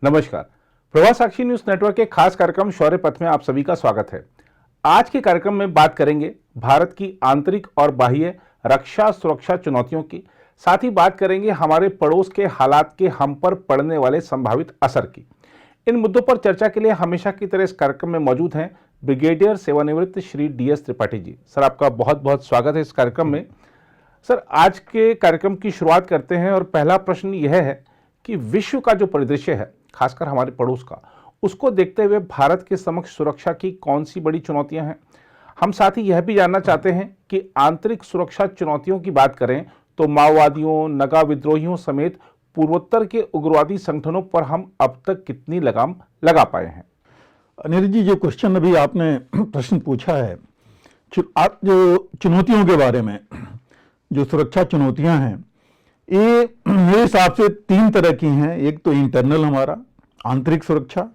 नमस्कार। प्रवास साक्षी news network के खास कार्यक्रम शौर्य पथ में आप सभी का स्वागत है। आज के कार्यक्रम में बात करेंगे भारत की आंतरिक और बाह्य रक्षा सुरक्षा चुनौतियों की, साथ ही बात करेंगे हमारे पड़ोस के हालात के हम पर पड़ने वाले संभावित असर की। इन मुद्दों पर चर्चा के लिए हमेशा की तरह इस कार्यक्रम में मौजूद हैं ब्रिगेडियर सेवानिवृत्त श्री DS त्रिपाठी जी। सर, आपका बहुत बहुत स्वागत है इस कार्यक्रम में। सर, आज के कार्यक्रम की शुरुआत करते हैं और पहला प्रश्न यह है कि विश्व का जो परिदृश्य है, खासकर हमारे पड़ोस का, उसको देखते हुए भारत के समक्ष सुरक्षा की कौन सी बड़ी चुनौतियां हैं। हम साथ ही यह भी जानना चाहते हैं कि आंतरिक सुरक्षा चुनौतियों की बात करें तो माओवादियों, नगा विद्रोहियों समेत पूर्वोत्तर के उग्रवादी संगठनों पर हम अब तक कितनी लगाम लगा पाए हैं। अनिल जी, जो क्वेश्चन अभी आपने प्रश्न पूछा है, आप जो चुनौतियों के बारे में, जो सुरक्षा चुनौतियां हैं, ये मेरे हिसाब से तीन तरह की हैं। एक तो इंटरनल, हमारा आंतरिक सुरक्षा।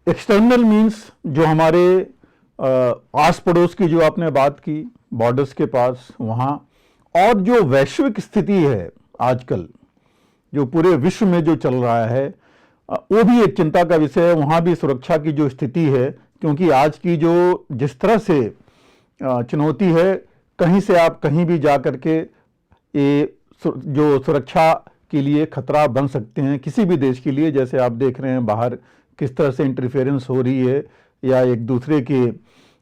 एक्सटर्नल मींस जो हमारे आस पड़ोस की जो आपने बात की, बॉर्डर्स के पास वहाँ, और जो वैश्विक स्थिति है आजकल, जो पूरे विश्व में जो चल रहा है, वो भी एक चिंता का विषय है। वहाँ भी सुरक्षा की जो स्थिति है, क्योंकि आज की जो जिस तरह से चुनौती है, कहीं से आप कहीं भी जा कर के ये जो सुरक्षा के लिए खतरा बन सकते हैं किसी भी देश के लिए। जैसे आप देख रहे हैं बाहर किस तरह से इंटरफेरेंस हो रही है, या एक दूसरे के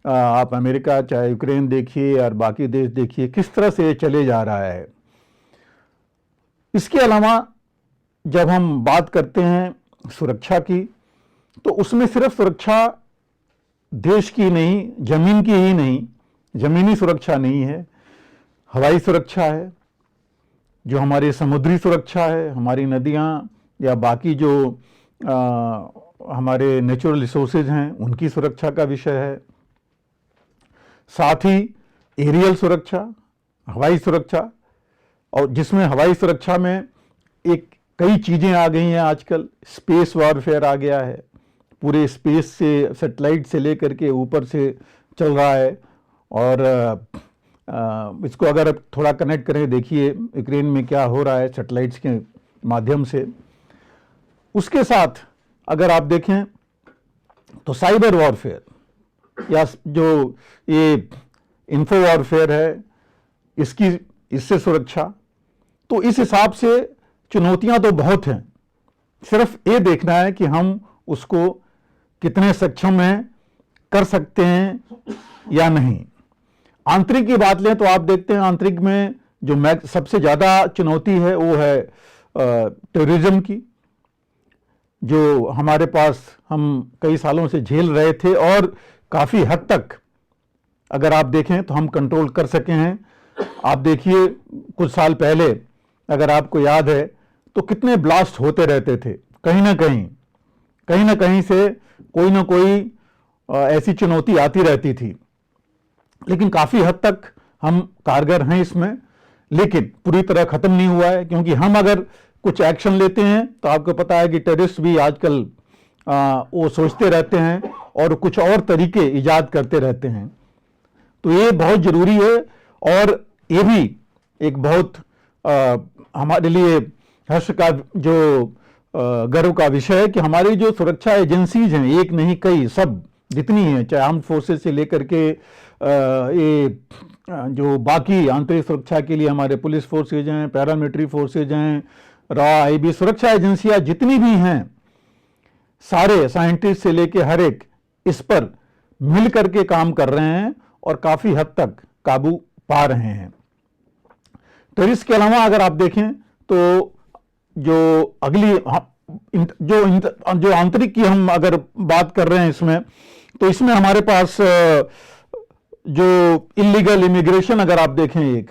आप अमेरिका चाहे यूक्रेन देखिए और बाकी देश देखिए, किस तरह से चले जा रहा है। इसके अलावा जब हम बात करते हैं सुरक्षा की, तो उसमें सिर्फ सुरक्षा देश की नहीं, जमीन की ही नहीं, जमीनी सुरक्षा नहीं है, हवाई सुरक्षा है, जो हमारी समुद्री सुरक्षा है, हमारी नदियाँ या बाकी जो हमारे नेचुरल रिसोर्सेज हैं उनकी सुरक्षा का विषय है। साथ ही एरियल सुरक्षा, हवाई सुरक्षा, और जिसमें हवाई सुरक्षा में एक कई चीज़ें आ गई हैं आजकल। स्पेस वॉरफेयर आ गया है, पूरे स्पेस से, सैटेलाइट से लेकर के ऊपर से चल रहा है। और इसको अगर आप थोड़ा कनेक्ट करें, देखिए यूक्रेन में क्या हो रहा है सैटेलाइट्स के माध्यम से। उसके साथ अगर आप देखें तो साइबर वॉरफेयर, या जो ये इंफो वॉरफेयर है, इससे सुरक्षा। तो इस हिसाब से चुनौतियां तो बहुत हैं, सिर्फ ये देखना है कि हम उसको कितने सक्षम हैं, कर सकते हैं या नहीं। आंतरिक की बात लें तो आप देखते हैं आंतरिक में जो सबसे ज़्यादा चुनौती है वो है टेररिज्म की, जो हमारे पास हम कई सालों से झेल रहे थे और काफ़ी हद तक अगर आप देखें तो हम कंट्रोल कर सके हैं। आप देखिए कुछ साल पहले अगर आपको याद है तो कितने ब्लास्ट होते रहते थे, कहीं ना कहीं से कोई ना कोई ऐसी चुनौती आती रहती थी। लेकिन काफ़ी हद तक हम कारगर हैं इसमें, लेकिन पूरी तरह ख़त्म नहीं हुआ है। क्योंकि हम अगर कुछ एक्शन लेते हैं तो आपको पता है कि टेररिस्ट भी आजकल वो सोचते रहते हैं और कुछ और तरीके ईजाद करते रहते हैं। तो ये बहुत ज़रूरी है, और ये भी एक बहुत हमारे लिए हर्ष का, जो गर्व का विषय है कि हमारी जो सुरक्षा एजेंसीज हैं, एक नहीं कई, सब जितनी हैं, चाहे आर्म्ड फोर्सेस से लेकर के ये जो बाकी आंतरिक सुरक्षा के लिए हमारे पुलिस फोर्सेज हैं, पैरामिलिट्री फोर्सेज हैं, रॉ, IB, सुरक्षा एजेंसियां जितनी भी हैं, सारे साइंटिस्ट से लेके हर एक इस पर मिल करके काम कर रहे हैं और काफ़ी हद तक काबू पा रहे हैं। तो इसके अलावा अगर आप देखें तो जो अगली जो आंतरिक की हम अगर बात कर रहे हैं इसमें, तो इसमें हमारे पास जो इलीगल इमिग्रेशन अगर आप देखें, एक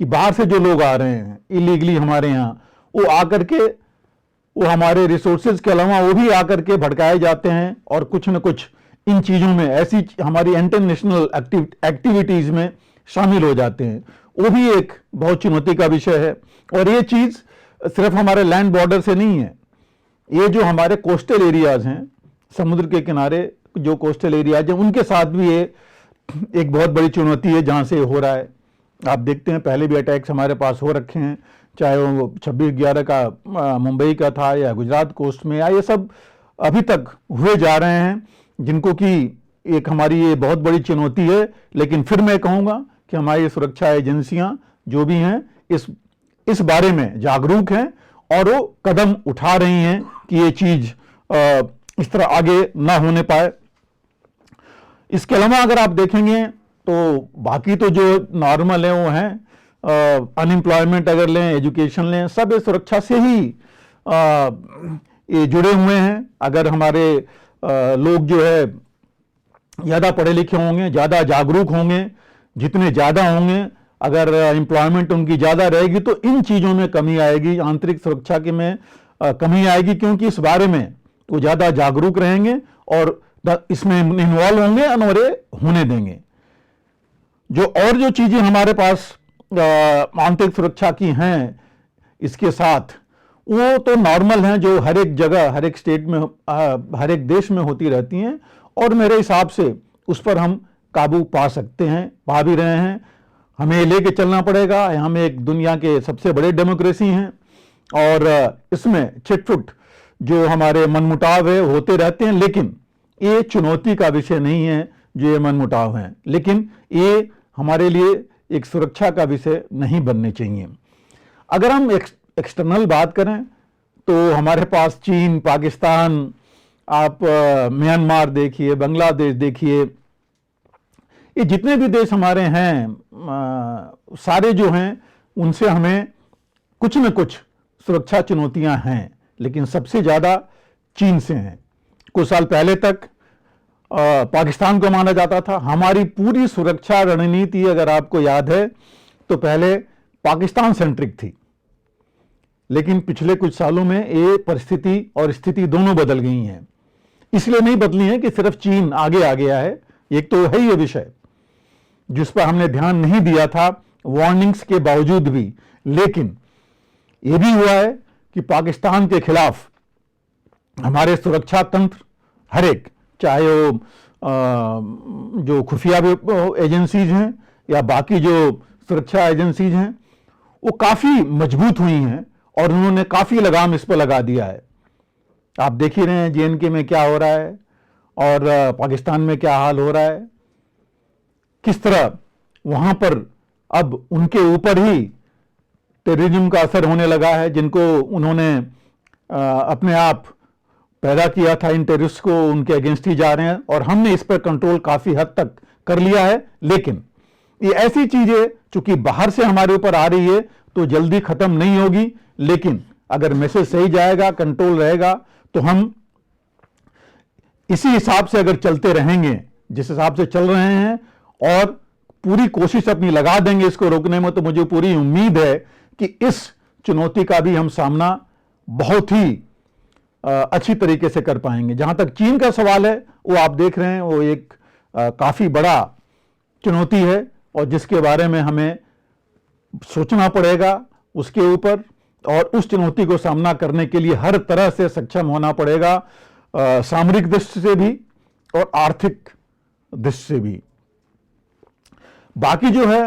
कि बाहर से जो लोग आ रहे हैं इलीगली हमारे यहाँ, वो आकर के वो हमारे रिसोर्सेज के अलावा वो भी आकर के भड़काए जाते हैं और कुछ न कुछ इन चीज़ों में, ऐसी हमारी इंटरनेशनल एक्टिविटीज़ में शामिल हो जाते हैं। वो भी एक बहुत चुनौती का विषय है। और ये चीज़ सिर्फ हमारे लैंड बॉर्डर से नहीं है, ये जो हमारे कोस्टल एरियाज़ हैं, समुद्र के किनारे जो कोस्टल एरियाज हैं, उनके साथ भी ये एक बहुत बड़ी चुनौती है जहाँ से हो रहा है। आप देखते हैं पहले भी अटैक्स हमारे पास हो रखे हैं, चाहे वो 26/11 का मुंबई का था या गुजरात कोस्ट में, या ये सब अभी तक हुए जा रहे हैं, जिनको कि एक हमारी ये बहुत बड़ी चुनौती है। लेकिन फिर मैं कहूँगा कि हमारी सुरक्षा एजेंसियां जो भी हैं इस बारे में जागरूक हैं और वो कदम उठा रही हैं कि ये चीज़ इस तरह आगे ना होने पाए। इसके अलावा अगर आप देखेंगे तो बाकी तो जो नॉर्मल है वो हैं, अनएम्प्लॉयमेंट अगर लें, एजुकेशन लें, सब ये सुरक्षा से ही ये जुड़े हुए हैं। अगर हमारे लोग जो है ज़्यादा पढ़े लिखे होंगे, ज़्यादा जागरूक होंगे, जितने ज़्यादा होंगे, अगर एम्प्लॉयमेंट उनकी ज़्यादा रहेगी तो इन चीज़ों में कमी आएगी, आंतरिक सुरक्षा के में कमी आएगी, क्योंकि इस बारे में वो ज़्यादा जागरूक रहेंगे और इसमें इन्वॉल्व होंगे और होने देंगे। जो चीज़ें हमारे पास आंतरिक सुरक्षा की हैं इसके साथ, वो तो नॉर्मल हैं, जो हर एक जगह, हर एक स्टेट में, हर एक देश में होती रहती हैं, और मेरे हिसाब से उस पर हम काबू पा सकते हैं, पा भी रहे हैं। हमें लेके चलना पड़ेगा। हम एक दुनिया के सबसे बड़े डेमोक्रेसी हैं और इसमें छिटफुट जो हमारे मनमुटाव है होते रहते हैं, लेकिन ये चुनौती का विषय नहीं है जो ये मनमुटाव हैं, लेकिन ये हमारे लिए एक सुरक्षा का विषय नहीं बनने चाहिए। अगर हम एक्सटर्नल बात करें तो हमारे पास चीन, पाकिस्तान, आप म्यांमार देखिए, बांग्लादेश देखिए, ये जितने भी देश हमारे हैं, सारे जो हैं उनसे हमें कुछ न कुछ सुरक्षा चुनौतियां हैं, लेकिन सबसे ज़्यादा चीन से हैं। कुछ साल पहले तक पाकिस्तान को माना जाता था। हमारी पूरी सुरक्षा रणनीति अगर आपको याद है तो पहले पाकिस्तान सेंट्रिक थी, लेकिन पिछले कुछ सालों में ये परिस्थिति और स्थिति दोनों बदल गई हैं। इसलिए नहीं बदली है कि सिर्फ चीन आगे आ गया है, एक तो है ये विषय जिस पर हमने ध्यान नहीं दिया था वार्निंग्स के बावजूद भी, लेकिन ये भी हुआ है कि पाकिस्तान के खिलाफ हमारे सुरक्षा तंत्र हर एक, चाहे वो जो खुफिया एजेंसीज हैं या बाकी जो सुरक्षा एजेंसीज हैं, वो काफ़ी मजबूत हुई हैं और उन्होंने काफ़ी लगाम इस पर लगा दिया है। आप देख ही रहे हैं JNK में क्या हो रहा है और पाकिस्तान में क्या हाल हो रहा है, किस तरह वहाँ पर अब उनके ऊपर ही टेररिज्म का असर होने लगा है, जिनको उन्होंने अपने आप पैदा किया था, इन टेररिस्ट को उनके अगेंस्ट ही जा रहे हैं और हमने इस पर कंट्रोल काफ़ी हद तक कर लिया है। लेकिन ये ऐसी चीज़ें चूंकि बाहर से हमारे ऊपर आ रही है तो जल्दी ख़त्म नहीं होगी, लेकिन अगर मैसेज सही जाएगा, कंट्रोल रहेगा, तो हम इसी हिसाब से अगर चलते रहेंगे जिस हिसाब से चल रहे हैं और पूरी कोशिश अपनी लगा देंगे इसको रोकने में, तो मुझे पूरी उम्मीद है कि इस चुनौती का भी हम सामना बहुत ही अच्छी तरीके से कर पाएंगे। जहां तक चीन का सवाल है, वो आप देख रहे हैं, वो एक काफ़ी बड़ा चुनौती है और जिसके बारे में हमें सोचना पड़ेगा उसके ऊपर, और उस चुनौती को सामना करने के लिए हर तरह से सक्षम होना पड़ेगा, सामरिक दृष्टि से भी और आर्थिक दृष्टि से भी। बाकी जो है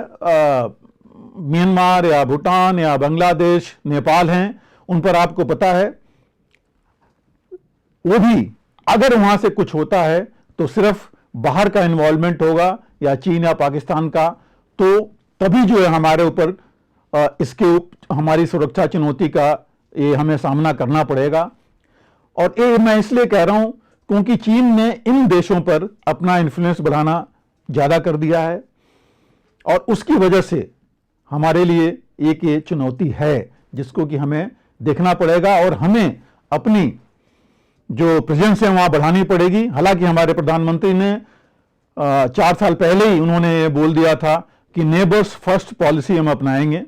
म्यांमार या भूटान या बांग्लादेश, नेपाल हैं, उन पर आपको पता है वो भी अगर वहां से कुछ होता है तो सिर्फ बाहर का इन्वॉल्वमेंट होगा या चीन या पाकिस्तान का, तो तभी जो है हमारे ऊपर हमारी सुरक्षा चुनौती का ये हमें सामना करना पड़ेगा। और ये मैं इसलिए कह रहा हूं क्योंकि चीन ने इन देशों पर अपना इन्फ्लुएंस बढ़ाना ज़्यादा कर दिया है और उसकी वजह से हमारे लिए एक ये चुनौती है जिसको कि हमें देखना पड़ेगा और हमें अपनी जो प्रेजेंस है वहाँ बढ़ानी पड़ेगी। हालांकि हमारे प्रधानमंत्री ने 4 साल पहले ही उन्होंने बोल दिया था कि नेबर्स फर्स्ट पॉलिसी हम अपनाएंगे,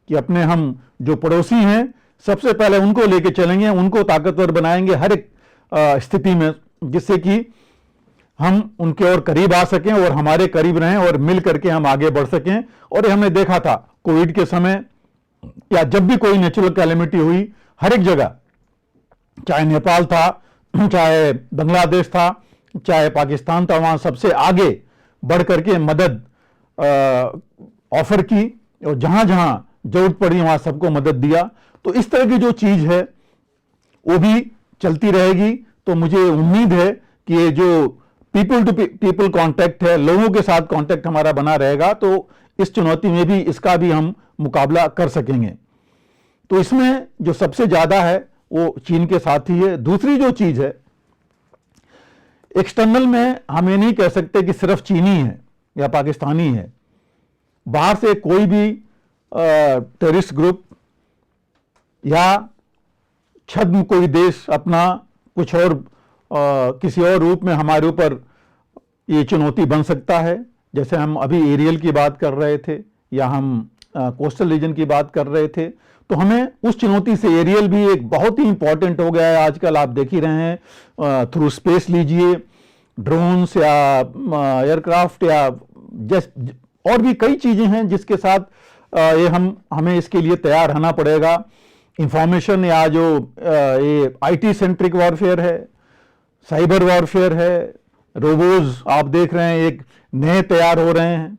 कि अपने हम जो पड़ोसी हैं सबसे पहले उनको लेके चलेंगे, उनको ताकतवर बनाएंगे हर एक स्थिति में, जिससे कि हम उनके और करीब आ सकें और हमारे करीब रहें और मिल करके हम आगे बढ़ सकें। और हमने देखा था कोविड के समय या जब भी कोई नेचुरल कैलेमिटी हुई, हर एक जगह, चाहे नेपाल था, चाहे बांग्लादेश था, चाहे पाकिस्तान था, वहाँ सबसे आगे बढ़ करके मदद ऑफर की और जहाँ जहाँ जरूरत पड़ी वहां सबको मदद दिया। तो इस तरह की जो चीज है वो भी चलती रहेगी। तो मुझे उम्मीद है कि ये जो पीपल टू पीपल कांटेक्ट है, लोगों के साथ कांटेक्ट हमारा बना रहेगा, तो इस चुनौती में भी इसका भी हम मुकाबला कर सकेंगे। तो इसमें जो सबसे ज्यादा है वो चीन के साथ ही है। दूसरी जो चीज है, एक्सटर्नल में हम ये नहीं कह सकते कि सिर्फ चीनी है या पाकिस्तानी है। बाहर से कोई भी टेररिस्ट ग्रुप या छद्म कोई देश अपना कुछ और किसी और रूप में हमारे ऊपर ये चुनौती बन सकता है। जैसे हम अभी एरियल की बात कर रहे थे या हम कोस्टल रीजन की बात कर रहे थे, तो हमें उस चुनौती से एरियल भी एक बहुत ही इंपॉर्टेंट हो गया है। आजकल आप देख ही रहे हैं, थ्रू स्पेस लीजिए, ड्रोन्स या एयरक्राफ्ट या और भी कई चीजें हैं जिसके साथ ये हमें इसके लिए तैयार रहना पड़ेगा। इंफॉर्मेशन या जो ये आईटी सेंट्रिक वॉरफेयर है, साइबर वॉरफेयर है, रोबोज आप देख रहे हैं एक नए तैयार हो रहे हैं।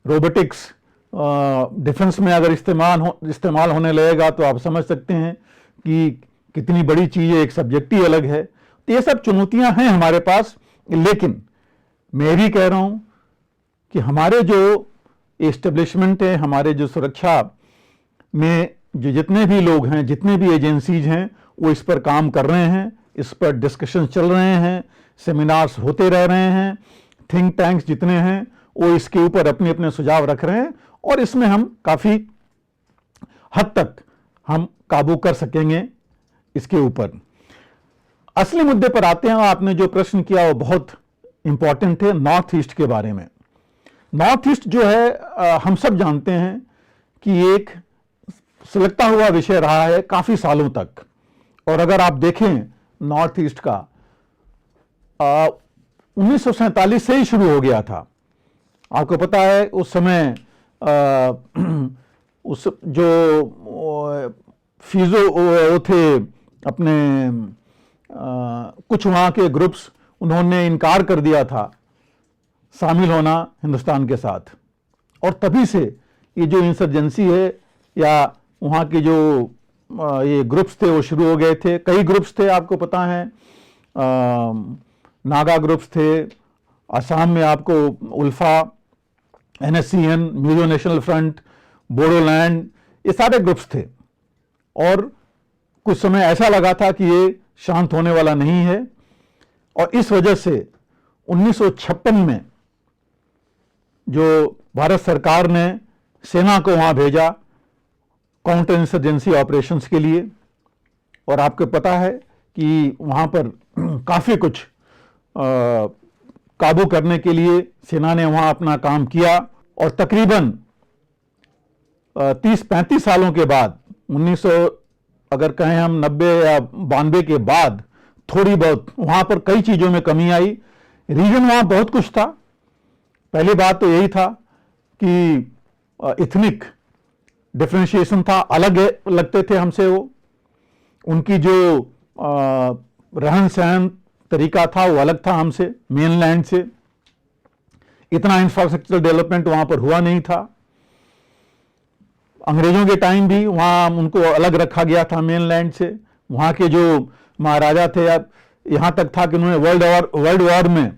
रोबोटिक्स डिफेंस में अगर इस्तेमाल होने लगेगा तो आप समझ सकते हैं कि कितनी बड़ी चीज है, एक सब्जेक्ट ही अलग है। तो ये सब चुनौतियां हैं हमारे पास, लेकिन मैं भी कह रहा हूं कि हमारे जो एस्टेब्लिशमेंट है, हमारे जो सुरक्षा में जो जितने भी लोग हैं, जितने भी एजेंसीज हैं, वो इस पर काम कर रहे हैं, इस पर डिस्कशन चल रहे हैं, सेमिनार्स होते रह रहे हैं, थिंक टैंक्स जितने हैं वो इसके ऊपर अपने अपने सुझाव रख रहे हैं, और इसमें हम काफी हद तक हम काबू कर सकेंगे इसके ऊपर। असली मुद्दे पर आते हैं। आपने जो प्रश्न किया वो बहुत इंपॉर्टेंट है, नॉर्थ ईस्ट के बारे में। नॉर्थ ईस्ट जो है हम सब जानते हैं कि एक सुलगता हुआ विषय रहा है काफी सालों तक। और अगर आप देखें नॉर्थ ईस्ट का 1947 से ही शुरू हो गया था। आपको पता है उस समय उस जो फीजो वो थे अपने कुछ वहां के ग्रुप्स, उन्होंने इनकार कर दिया था शामिल होना हिंदुस्तान के साथ। और तभी से ये जो इंसर्जेंसी है या वहाँ के जो ये ग्रुप्स थे वो शुरू हो गए थे। कई ग्रुप्स थे, आपको पता है, नागा ग्रुप्स थे, असम में आपको ULFA, NSCN, Mizo National Front, Bodoland, ये सारे ग्रुप्स थे। और कुछ समय ऐसा लगा था कि ये शांत होने वाला नहीं है, और इस वजह से 1956 में जो भारत सरकार ने सेना को वहां भेजा काउंटर इंसर्जेंसी ऑपरेशंस के लिए। और आपको पता है कि वहां पर काफी कुछ काबू करने के लिए सेना ने वहां अपना काम किया। और तकरीबन 30-35 सालों के बाद, 1900 अगर कहें हम 90 या 92 के बाद, थोड़ी बहुत वहां पर कई चीजों में कमी आई। रीजन वहां बहुत कुछ था। पहली बात तो यही था कि इथनिक डिफरेंशिएशन था, अलग लगते थे हमसे वो। उनकी जो रहन सहन तरीका था वो अलग था हमसे, मेनलैंड से। इतना इंफ्रास्ट्रक्चरल डेवलपमेंट वहां पर हुआ नहीं था। अंग्रेजों के टाइम भी वहां उनको अलग रखा गया था मेनलैंड से। वहां के जो महाराजा थे, अब यहां तक था कि उन्होंने वर्ल्ड वॉर में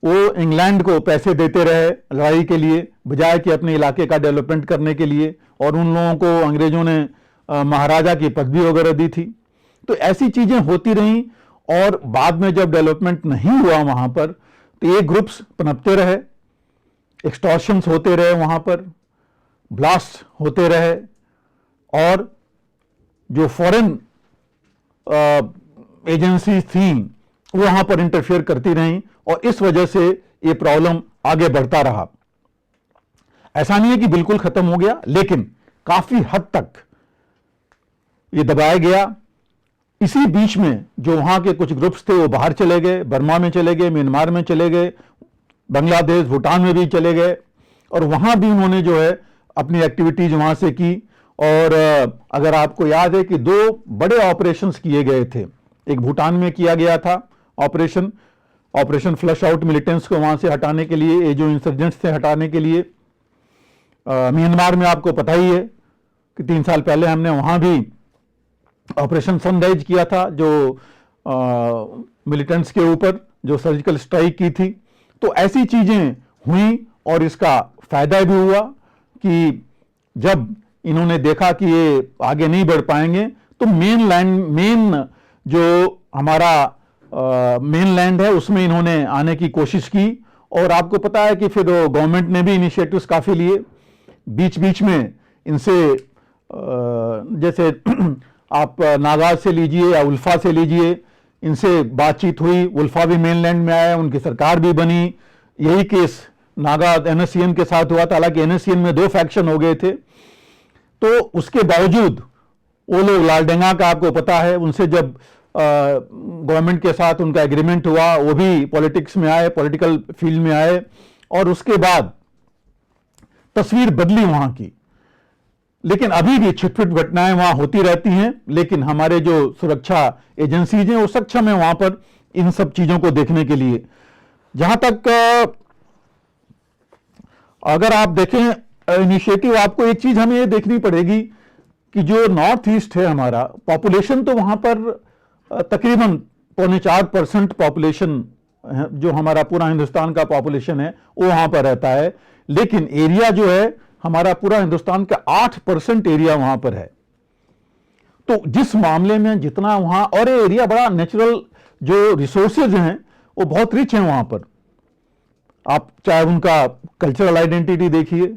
वो इंग्लैंड को पैसे देते रहे लड़ाई के लिए, बजाय कि अपने इलाके का डेवलपमेंट करने के लिए। और उन लोगों को अंग्रेजों ने महाराजा की पदवी वगैरह दी थी। तो ऐसी चीजें होती रहीं। और बाद में जब डेवलपमेंट नहीं हुआ वहां पर, तो ये ग्रुप्स पनपते रहे, एक्सटॉर्शंस होते रहे, वहां पर ब्लास्ट होते रहे, और जो फॉरेन एजेंसी थी वो वहां पर इंटरफेयर करती रहीं। और इस वजह से ये प्रॉब्लम आगे बढ़ता रहा। ऐसा नहीं है कि बिल्कुल खत्म हो गया, लेकिन काफी हद तक ये दबाया गया। इसी बीच में जो वहां के कुछ ग्रुप्स थे वो बाहर चले गए, बर्मा में चले गए, म्यांमार में चले गए, बांग्लादेश, भूटान में भी चले गए। और वहां भी उन्होंने जो है अपनी एक्टिविटीज वहां से की। और अगर आपको याद है कि 2 बड़े ऑपरेशंस किए गए थे। एक भूटान में किया गया था ऑपरेशन फ्लश आउट मिलिटेंट्स को वहां से हटाने के लिए, ये जो इंसर्जेंट्स थे हटाने के लिए। म्यांमार में आपको पता ही है कि 3 साल पहले हमने वहां भी ऑपरेशन सनराइज किया था, जो मिलिटेंट्स के ऊपर जो सर्जिकल स्ट्राइक की थी। तो ऐसी चीजें हुई और इसका फायदा भी हुआ कि जब इन्होंने देखा कि ये आगे नहीं बढ़ पाएंगे तो मेन जो हमारा मेन लैंड है उसमें इन्होंने आने की कोशिश की। और आपको पता है कि फिर गवर्नमेंट ने भी इनिशिएटिव्स काफी लिए। बीच बीच में इनसे जैसे आप नागाज से लीजिए या उल्फा से लीजिए, इनसे बातचीत हुई। उल्फा भी मेनलैंड में आया, उनकी सरकार भी बनी। यही केस नागा एनएससीएन के साथ हुआ था, हालांकि एनएससीएन में 2 फैक्शन हो गए थे। तो उसके बावजूद वो लोग, लालडेंगा का आपको पता है, उनसे जब गवर्नमेंट के साथ उनका एग्रीमेंट हुआ, वो भी पॉलिटिक्स में आए, पॉलिटिकल फील्ड में आए और उसके बाद तस्वीर बदली वहां की। लेकिन अभी भी छिटपुट घटनाएं वहां होती रहती हैं, लेकिन हमारे जो सुरक्षा एजेंसीज हैं वो सक्षम है वहां पर इन सब चीजों को देखने के लिए। जहां तक अगर आप देखें इनिशिएटिव, आपको एक चीज हमें ये देखनी पड़ेगी कि जो नॉर्थ ईस्ट है हमारा, पॉपुलेशन तो वहां पर तकरीबन 3.25% पॉपुलेशन जो हमारा पूरा हिंदुस्तान का पॉपुलेशन है वो वहां पर रहता है। लेकिन एरिया जो है हमारा पूरा हिंदुस्तान का 8% एरिया वहां पर है। तो जिस मामले में जितना वहां, और ये एरिया बड़ा नेचुरल जो रिसोर्सेज हैं वो बहुत रिच हैं वहां पर। आप चाहे उनका कल्चरल आइडेंटिटी देखिए,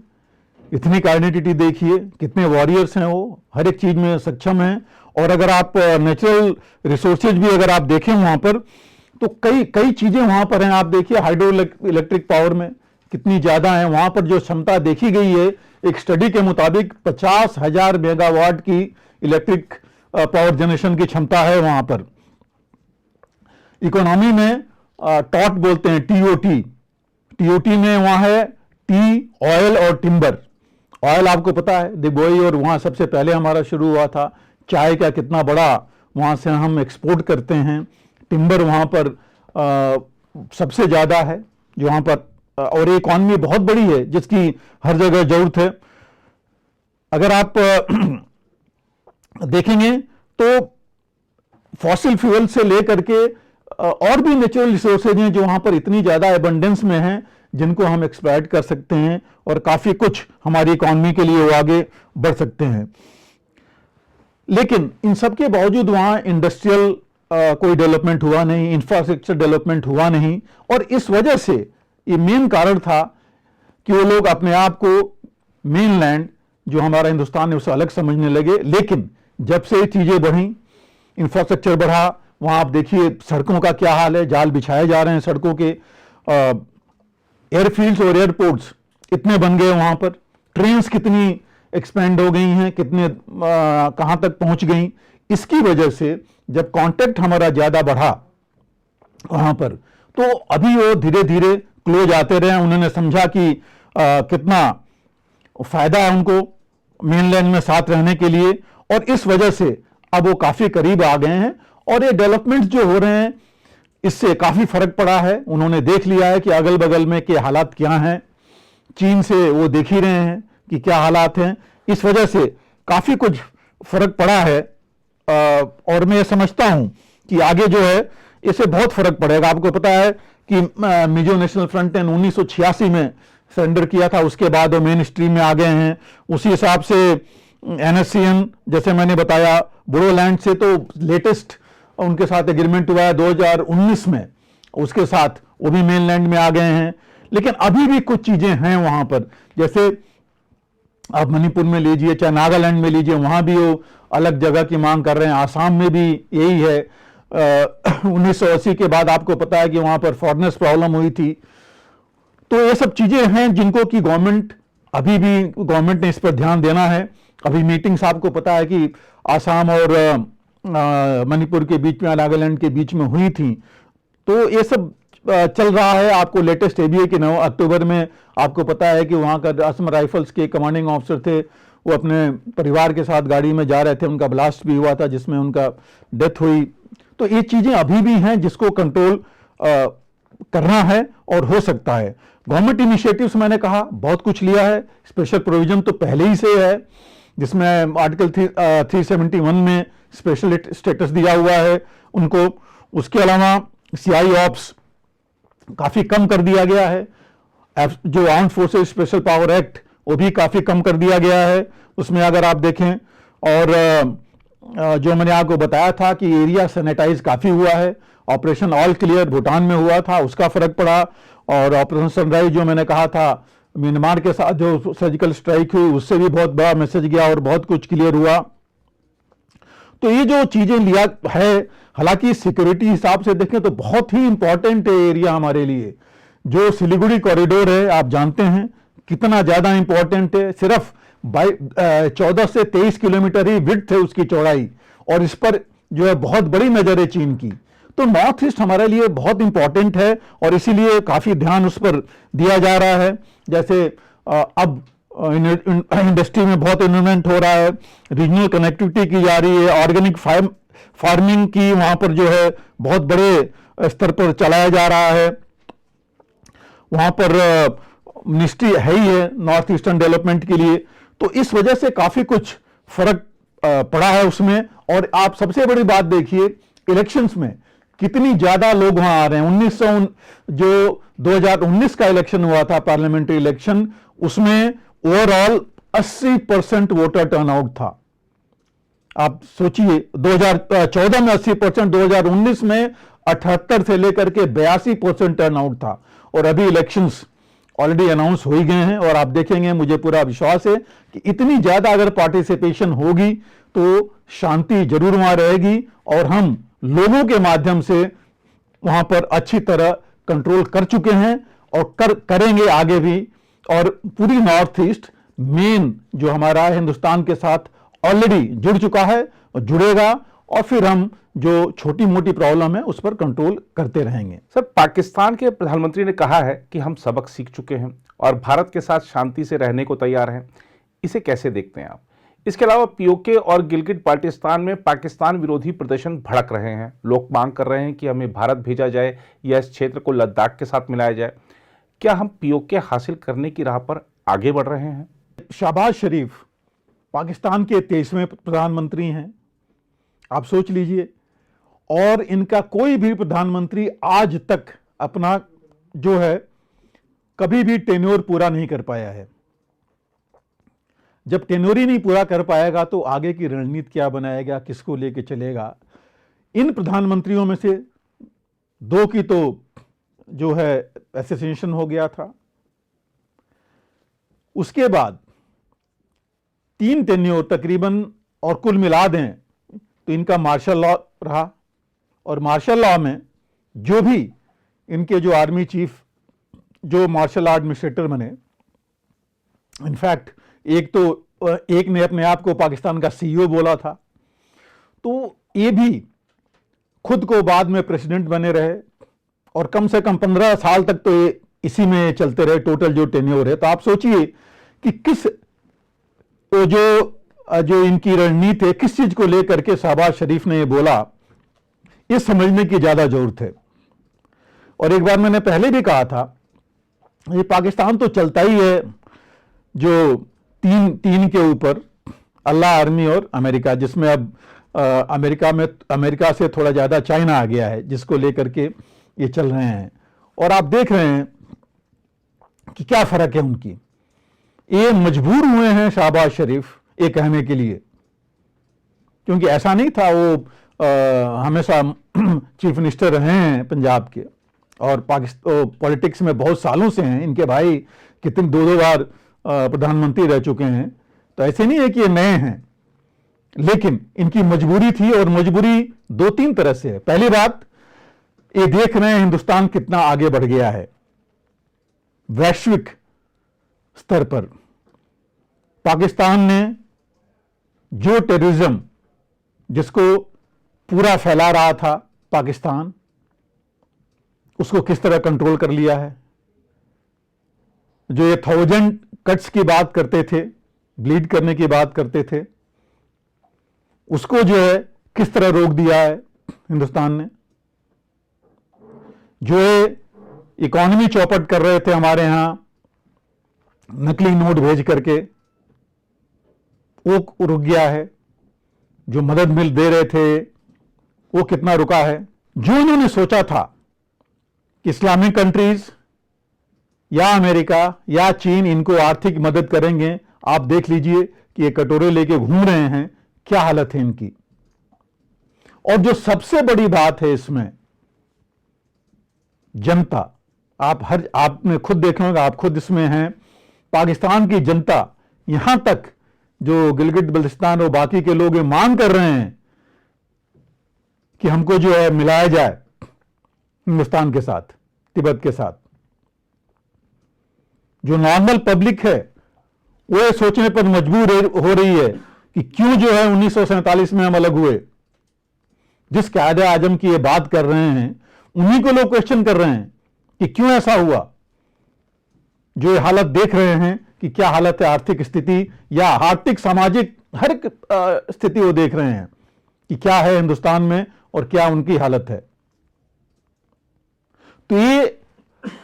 इथनिक आइडेंटिटी देखिए, कितने वॉरियर्स हैं वो, हर एक चीज में सक्षम हैं। और अगर आप नेचुरल रिसोर्सेज भी अगर आप देखें वहां पर तो कई चीजें वहां पर हैं। आप देखिए हाइड्रो इलेक्ट्रिक पावर में कितनी ज्यादा है वहां पर। जो क्षमता देखी गई है एक स्टडी के मुताबिक 50,000 मेगावाट की इलेक्ट्रिक पावर जनरेशन की क्षमता है वहां पर। इकोनॉमी में टॉट बोलते हैं, टीओटी में वहां है टी, ऑयल और टिम्बर। ऑयल आपको पता है दिबोई, और वहां सबसे पहले हमारा शुरू हुआ था। चाय का कितना बड़ा वहां से हम एक्सपोर्ट करते हैं। टिम्बर वहां पर सबसे ज्यादा है जो वहां पर, और इकॉनमी बहुत बड़ी है जिसकी हर जगह जरूरत है। अगर आप देखेंगे तो फॉसिल फ्यूल से लेकर के और भी नेचुरल रिसोर्सेज हैं जो वहां पर इतनी ज्यादा एबंडेंस में हैं जिनको हम एक्सप्लॉइट कर सकते हैं और काफी कुछ हमारी इकॉनमी के लिए वो आगे बढ़ सकते हैं। लेकिन इन सब के बावजूद वहां इंडस्ट्रियल कोई डेवलपमेंट हुआ नहीं, इंफ्रास्ट्रक्चर डेवलपमेंट हुआ नहीं। और इस वजह से ये मेन कारण था कि वो लोग अपने आप को मेनलैंड जो हमारा हिंदुस्तान है उससे अलग समझने लगे। लेकिन जब से ये चीजें बढ़ी, इंफ्रास्ट्रक्चर बढ़ा, वहां आप देखिए सड़कों का क्या हाल है, जाल बिछाए जा रहे हैं सड़कों के। एयरफील्ड्स और एयरपोर्ट्स इतने बन गए वहां पर, ट्रेन्स कितनी एक्सपेंड हो गई हैं, कितने कहां तक पहुंच गई। इसकी वजह से जब कांटेक्ट हमारा ज्यादा बढ़ा वहां पर, तो अभी वो धीरे धीरे क्लोज आते रहे। उन्होंने समझा कि कितना फायदा है उनको मेनलैंड में साथ रहने के लिए, और इस वजह से अब वो काफी करीब आ गए हैं। और ये डेवलपमेंट्स जो हो रहे हैं इससे काफी फर्क पड़ा है। उन्होंने देख लिया है कि अगल बगल में के हालात क्या हैं, चीन से वो देख ही रहे हैं कि क्या हालात हैं। इस वजह से काफी कुछ फर्क पड़ा है। और मैं समझता हूं कि आगे जो है इससे बहुत फर्क पड़ेगा। आपको पता है कि मिजो नेशनल फ्रंट ने 1986 में सरेंडर किया था, उसके बाद वो मेन स्ट्रीम में आ गए हैं। उसी हिसाब से एनएससीएन, जैसे मैंने बताया, बोडोलैंड से तो लेटेस्ट उनके साथ एग्रीमेंट हुआ है 2019 में, उसके साथ वो भी मेनलैंड में आ गए हैं। लेकिन अभी भी कुछ चीजें हैं वहां पर, जैसे आप मणिपुर में लीजिए, चाहे नागालैंड में लीजिए, वहां भी वो अलग जगह की मांग कर रहे हैं। आसाम में भी यही है। 1980 के बाद आपको पता है कि वहां पर फॉरेनर्स प्रॉब्लम हुई थी। तो ये सब चीजें हैं जिनको कि गवर्नमेंट, अभी भी गवर्नमेंट ने इस पर ध्यान देना है। अभी मीटिंग्स आपको पता है कि आसाम और मणिपुर के बीच में, नागालैंड के बीच में हुई थी। तो ये सब चल रहा है। आपको लेटेस्ट एबीए के 9 अक्टूबर में आपको पता है कि वहां का असम राइफल्स के कमांडिंग ऑफिसर थे, वो अपने परिवार के साथ गाड़ी में जा रहे थे, उनका ब्लास्ट भी हुआ था जिसमें उनका डेथ हुई। तो ये चीजें अभी भी हैं जिसको कंट्रोल करना है और हो सकता है। गवर्नमेंट इनिशिएटिव्स मैंने कहा बहुत कुछ लिया है। स्पेशल प्रोविजन तो पहले ही से है, जिसमें आर्टिकल 371 में स्पेशल स्टेटस दिया हुआ है उनको। उसके अलावा सीआई ऑप्स काफी कम कर दिया गया है। जो arm forces special power act वो भी काफी कम कर दिया गया है उसमें, अगर आप देखें। और जो मैंने आपको बताया था कि एरिया सैनिटाइज काफी हुआ है। ऑपरेशन ऑल क्लियर भूटान में हुआ था, उसका फर्क पड़ा। और ऑपरेशन सनराइज जो मैंने कहा था म्यांमार के साथ जो सर्जिकल स्ट्राइक हुई, उससे भी बहुत बड़ा मैसेज गया और बहुत कुछ क्लियर हुआ। तो ये जो चीजें लिया है, हालांकि सिक्योरिटी हिसाब से देखें तो बहुत ही इंपॉर्टेंट है एरिया हमारे लिए। जो सिलीगुड़ी कॉरिडोर है, आप जानते हैं कितना ज्यादा इंपॉर्टेंट है। सिर्फ 14 से 23 किलोमीटर ही विड्थ है उसकी चौड़ाई, और इस पर जो है बहुत बड़ी नजर है चीन की। तो नॉर्थ ईस्ट हमारे लिए बहुत इंपॉर्टेंट है और इसीलिए काफी ध्यान उस पर दिया जा रहा है। जैसे अब इंडस्ट्री में बहुत इन्वेस्टमेंट हो रहा है, रीजनल कनेक्टिविटी की जा रही है, ऑर्गेनिक फार्मिंग की वहां पर जो है बहुत बड़े स्तर पर चलाया जा रहा है। वहां पर मिनिस्ट्री है ही है नॉर्थ ईस्टर्न डेवलपमेंट के लिए। तो इस वजह से काफी कुछ फर्क पड़ा है उसमें। और आप सबसे बड़ी बात देखिए, इलेक्शंस में कितनी ज्यादा लोग वहां आ रहे हैं। 2019 का इलेक्शन हुआ था, पार्लियामेंट्री इलेक्शन, उसमें ओवरऑल 80% वोटर टर्नआउट था। आप सोचिए 2014 में 80%, 2019 में 78 से लेकर के 82% टर्नआउट था। और अभी इलेक्शंस ऑलरेडी अनाउंस हो ही गए हैं और आप देखेंगे, मुझे पूरा विश्वास है कि इतनी ज्यादा अगर पार्टिसिपेशन होगी तो शांति जरूर वहां रहेगी और हम लोगों के माध्यम से वहां पर अच्छी तरह कंट्रोल कर चुके हैं और करेंगे आगे भी। और पूरी नॉर्थ ईस्ट मेन जो हमारा हिंदुस्तान के साथ ऑलरेडी जुड़ चुका है और जुड़ेगा, और फिर हम जो छोटी मोटी प्रॉब्लम है उस पर कंट्रोल करते रहेंगे। सर, पाकिस्तान के प्रधानमंत्री ने कहा है कि हम सबक सीख चुके हैं और भारत के साथ शांति से रहने को तैयार हैं। इसे कैसे देखते हैं आप? इसके अलावा पीओके और गिलगिट बाल्टिस्तान में पाकिस्तान विरोधी प्रदर्शन भड़क रहे हैं। लोग मांग कर रहे हैं कि हमें भारत भेजा जाए या इस क्षेत्र को लद्दाख के साथ मिलाया जाए। क्या हम पीओके हासिल करने की राह पर आगे बढ़ रहे हैं? शहबाज शरीफ पाकिस्तान के 23वें प्रधानमंत्री हैं, आप सोच लीजिए। और इनका कोई भी प्रधानमंत्री आज तक अपना जो है कभी भी टेन्योर पूरा नहीं कर पाया है। जब टेन्योर ही नहीं पूरा कर पाएगा तो आगे की रणनीति क्या बनाएगा, किसको लेके चलेगा। इन प्रधानमंत्रियों में से 2 की तो जो है एसेसिनेशन हो गया था, उसके बाद 3 टेन्योर तकरीबन और कुल मिला दें तो इनका मार्शल लॉ रहा। और मार्शल लॉ में जो भी इनके जो आर्मी चीफ जो मार्शल लॉ एडमिनिस्ट्रेटर बने, इनफैक्ट एक ने अपने आप को पाकिस्तान का सीईओ बोला था, तो ये भी खुद को बाद में प्रेसिडेंट बने रहे और कम से कम 15 साल तक तो ये इसी में चलते रहे टोटल जो टेन्योर है। तो आप सोचिए कि किस जो इनकी रणनीति है, किस चीज को लेकर के शहबाज शरीफ ने ये बोला, ये समझने की ज्यादा जरूरत है। और एक बार मैंने पहले भी कहा था, ये पाकिस्तान तो चलता ही है जो तीन के ऊपर, अल्लाह, आर्मी और अमेरिका, जिसमें अब अमेरिका से थोड़ा ज्यादा चाइना आ गया है, जिसको लेकर के ये चल रहे हैं। और आप देख रहे हैं कि क्या फर्क है उनकी। ये मजबूर हुए हैं शहबाज शरीफ ये कहने के लिए, क्योंकि ऐसा नहीं था, वो हमेशा चीफ मिनिस्टर रहे हैं पंजाब के और पॉलिटिक्स में बहुत सालों से हैं। इनके भाई कितने 2 बार प्रधानमंत्री रह चुके हैं, तो ऐसे नहीं है कि ये नए हैं। लेकिन इनकी मजबूरी थी और मजबूरी 2-3 तरह से है। पहली बात, ये देख रहे हैं हिंदुस्तान कितना आगे बढ़ गया है वैश्विक स्तर पर। पाकिस्तान ने जो टेररिज्म जिसको पूरा फैला रहा था पाकिस्तान, उसको किस तरह कंट्रोल कर लिया है। जो ये 1000 कट्स की बात करते थे, ब्लीड करने की बात करते थे, उसको जो है किस तरह रोक दिया है हिंदुस्तान ने। जो इकोनॉमी चौपट कर रहे थे हमारे यहां नकली नोट भेज करके, वो रुक गया है। जो मदद मिल दे रहे थे वो कितना रुका है। जो उन्होंने सोचा था कि इस्लामिक कंट्रीज या अमेरिका या चीन इनको आर्थिक मदद करेंगे, आप देख लीजिए कि ये कटोरे लेके घूम रहे हैं, क्या हालत है इनकी। और जो सबसे बड़ी बात है इसमें, जनता, आपने खुद देखा होगा, आप खुद इसमें हैं, पाकिस्तान की जनता, यहां तक जो गिलगित बल्तिस्तान और बाकी के लोग ये मांग कर रहे हैं कि हमको जो है मिलाया जाए हिंदुस्तान के साथ, तिब्बत के साथ। जो नॉर्मल पब्लिक है वो ये सोचने पर मजबूर हो रही है कि क्यों जो है 1947 में हम अलग हुए। जिस कायदे आजम की ये बात कर रहे हैं उन्हीं को लोग क्वेश्चन कर रहे हैं कि क्यों ऐसा हुआ। जो ये हालत देख रहे हैं कि क्या हालत है, आर्थिक स्थिति या आर्थिक सामाजिक हर एक स्थिति वो देख रहे हैं कि क्या है हिंदुस्तान में और क्या उनकी हालत है। तो ये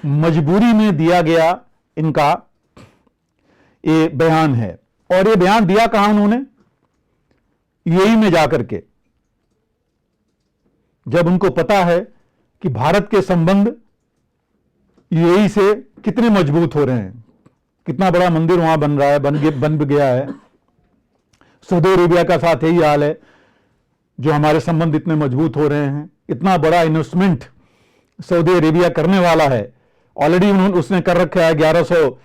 मजबूरी में दिया गया इनका ये बयान है। और ये बयान दिया कहां उन्होंने? यूएई में जाकर के, जब उनको पता है कि भारत के संबंध यूएई से कितने मजबूत हो रहे हैं, कितना बड़ा मंदिर वहां बन रहा है, बन गया है। सऊदी अरेबिया का साथ यही हाल है, जो हमारे संबंध इतने मजबूत हो रहे हैं। इतना बड़ा इन्वेस्टमेंट सऊदी अरेबिया करने वाला है, ऑलरेडी उसने कर रखा है 1100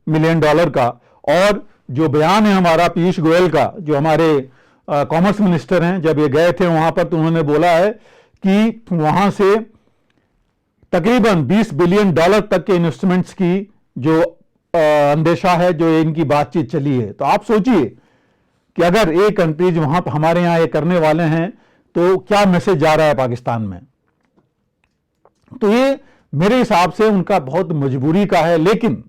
मिलियन डॉलर का। और जो बयान है हमारा पीयूष गोयल का, जो हमारे कॉमर्स मिनिस्टर हैं, जब ये गए थे वहां पर तो उन्होंने बोला है कि वहां से तकरीबन 20 बिलियन डॉलर तक के इन्वेस्टमेंट्स की जो अंदेशा है, जो इनकी बातचीत चली है। तो आप सोचिए कि अगर ये कंट्रीज वहां पर हमारे यहां ये करने वाले हैं तो क्या मैसेज जा रहा है पाकिस्तान में। तो ये मेरे हिसाब से उनका बहुत मजबूरी का है। लेकिन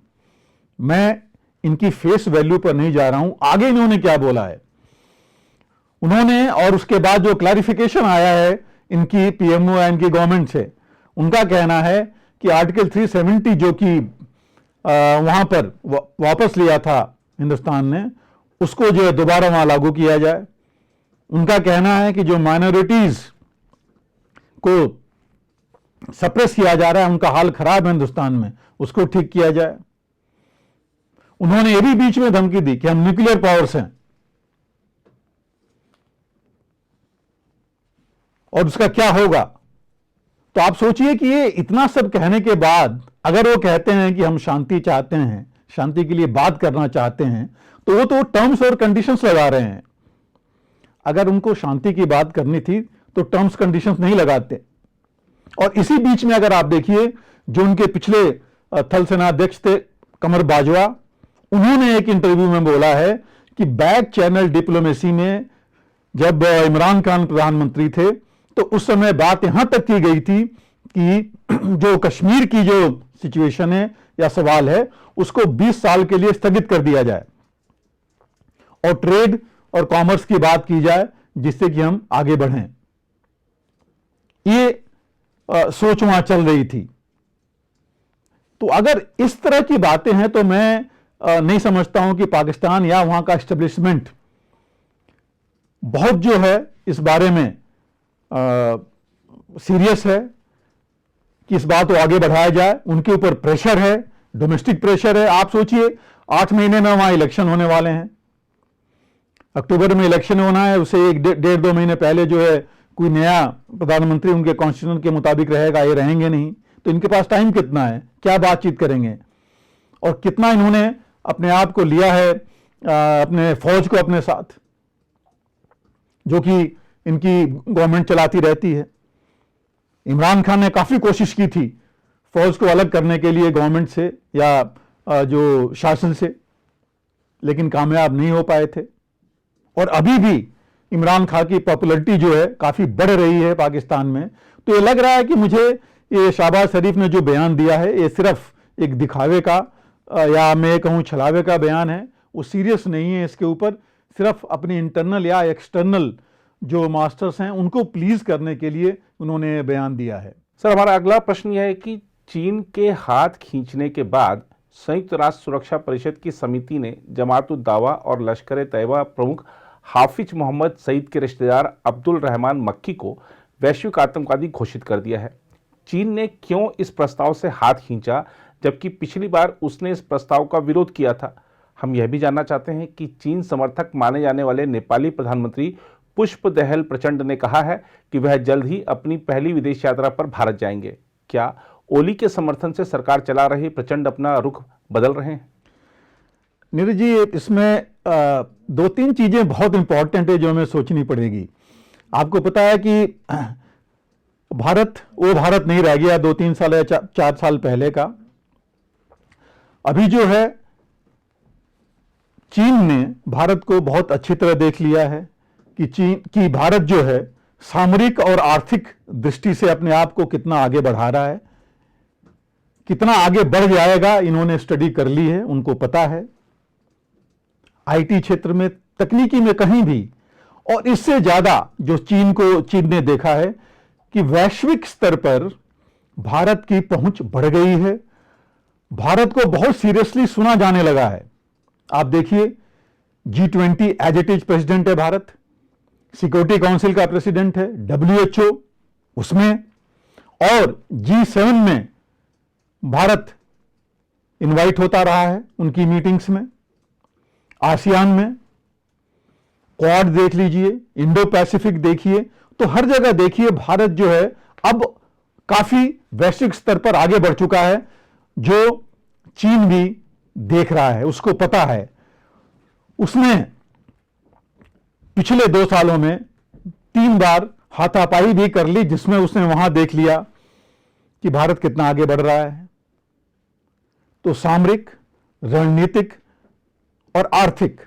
मैं इनकी फेस वैल्यू पर नहीं जा रहा हूं। आगे इन्होंने क्या बोला है उन्होंने, और उसके बाद जो क्लैरिफिकेशन आया है इनकी पीएमओ या इनकी गवर्नमेंट से, उनका कहना है कि आर्टिकल 370 जो कि वहां पर वापस लिया था हिंदुस्तान ने, उसको जो है दोबारा वहां लागू किया जाए। उनका कहना है कि जो माइनॉरिटीज को सप्रेस किया जा रहा है, उनका हाल खराब है हिंदुस्तान में, उसको ठीक किया जाए। उन्होंने ये भी बीच में धमकी दी कि हम न्यूक्लियर पावर्स हैं, और उसका क्या होगा। तो आप सोचिए कि ये इतना सब कहने के बाद अगर वो कहते हैं कि हम शांति चाहते हैं, शांति के लिए बात करना चाहते हैं, तो वो तो टर्म्स और कंडीशंस लगा रहे हैं। अगर उनको शांति की बात करनी थी तो टर्म्स कंडीशंस नहीं लगाते। और इसी बीच में अगर आप देखिए, जो उनके पिछले थल सेनाध्यक्ष थे कमर बाजवा, उन्होंने एक इंटरव्यू में बोला है कि बैक चैनल डिप्लोमेसी में जब इमरान खान प्रधानमंत्री थे तो उस समय बात यहां तक की गई थी कि जो कश्मीर की जो सिचुएशन है या सवाल है, उसको 20 साल के लिए स्थगित कर दिया जाए और ट्रेड और कॉमर्स की बात की जाए, जिससे कि हम आगे बढ़ें। ये सोच वहां चल रही थी। तो अगर इस तरह की बातें हैं तो मैं नहीं समझता हूं कि पाकिस्तान या वहां का एस्टेब्लिशमेंट बहुत जो है इस बारे में सीरियस है कि इस बात को आगे बढ़ाया जाए। उनके ऊपर प्रेशर है, डोमेस्टिक प्रेशर है। आप सोचिए 8 महीने में वहां इलेक्शन होने वाले हैं, अक्टूबर में इलेक्शन होना है, उससे 1.5-2 महीने पहले जो है कोई नया प्रधानमंत्री उनके कॉन्स्टिट्यूशन के मुताबिक रहेगा, ये रहेंगे नहीं। तो इनके पास टाइम कितना है, क्या बातचीत करेंगे, और कितना इन्होंने अपने आप को लिया है, अपने फौज को अपने साथ, जो कि इनकी गवर्नमेंट चलाती रहती है। इमरान खान ने काफी कोशिश की थी फौज को अलग करने के लिए गवर्नमेंट से या जो शासन से, लेकिन कामयाब नहीं हो पाए थे। और अभी भी इमरान खान की पॉपुलैरिटी जो है काफी बढ़ रही है पाकिस्तान में। तो ये लग रहा है कि मुझे ये शहबाज शरीफ ने जो बयान दिया है, ये सिर्फ एक दिखावे का या मैं कहूँ छलावे का बयान है। वो सीरियस नहीं है इसके ऊपर, सिर्फ अपने इंटरनल या एक्सटर्नल जो मास्टर्स हैं उनको प्लीज करने के लिए उन्होंने बयान दिया है। सर, हमारा अगला प्रश्न यह है कि चीन के हाथ खींचने के बाद संयुक्त राष्ट्र सुरक्षा परिषद की समिति ने जमात उद दावा और लश्कर ए तैयबा प्रमुख हाफिज मोहम्मद सईद के रिश्तेदार अब्दुल रहमान मक्की को वैश्विक आतंकवादी घोषित कर दिया है। चीन ने क्यों इस प्रस्ताव से हाथ खींचा, जबकि पिछली बार उसने इस प्रस्ताव का विरोध किया था? हम यह भी जानना चाहते हैं कि चीन समर्थक माने जाने वाले नेपाली प्रधानमंत्री पुष्प दहल प्रचंड ने कहा है कि वह जल्द ही अपनी पहली विदेश यात्रा पर भारत जाएंगे। क्या ओली के समर्थन से सरकार चला रही प्रचंड अपना रुख बदल रहे हैं? नीरज जी, इसमें दो तीन चीजें बहुत इंपॉर्टेंट है जो हमें सोचनी पड़ेगी। आपको पता है कि भारत वो भारत नहीं रह गया 2-3 साल या 4 साल पहले का। अभी जो है चीन ने भारत को बहुत अच्छी तरह देख लिया है कि भारत जो है सामरिक और आर्थिक दृष्टि से अपने आप को कितना आगे बढ़ा रहा है, कितना आगे बढ़ जाएगा। इन्होंने स्टडी कर ली है, उनको पता है आईटी क्षेत्र में, तकनीकी में, कहीं भी। और इससे ज्यादा जो चीन ने देखा है कि वैश्विक स्तर पर भारत की पहुंच बढ़ गई है, भारत को बहुत सीरियसली सुना जाने लगा है। आप देखिए, G20 as it is president है भारत, सिक्योरिटी काउंसिल का प्रेसिडेंट है, WHO उसमें, और G7 में भारत इनवाइट होता रहा है उनकी मीटिंग्स में, आसियान में, क्वाड देख लीजिए, इंडो पैसिफिक देखिए, तो हर जगह देखिए भारत जो है अब काफी वैश्विक स्तर पर आगे बढ़ चुका है, जो चीन भी देख रहा है, उसको पता है। उसने पिछले 2 सालों में 3 बार हाथापाई भी कर ली, जिसमें उसने वहां देख लिया कि भारत कितना आगे बढ़ रहा है। तो सामरिक, रणनीतिक और आर्थिक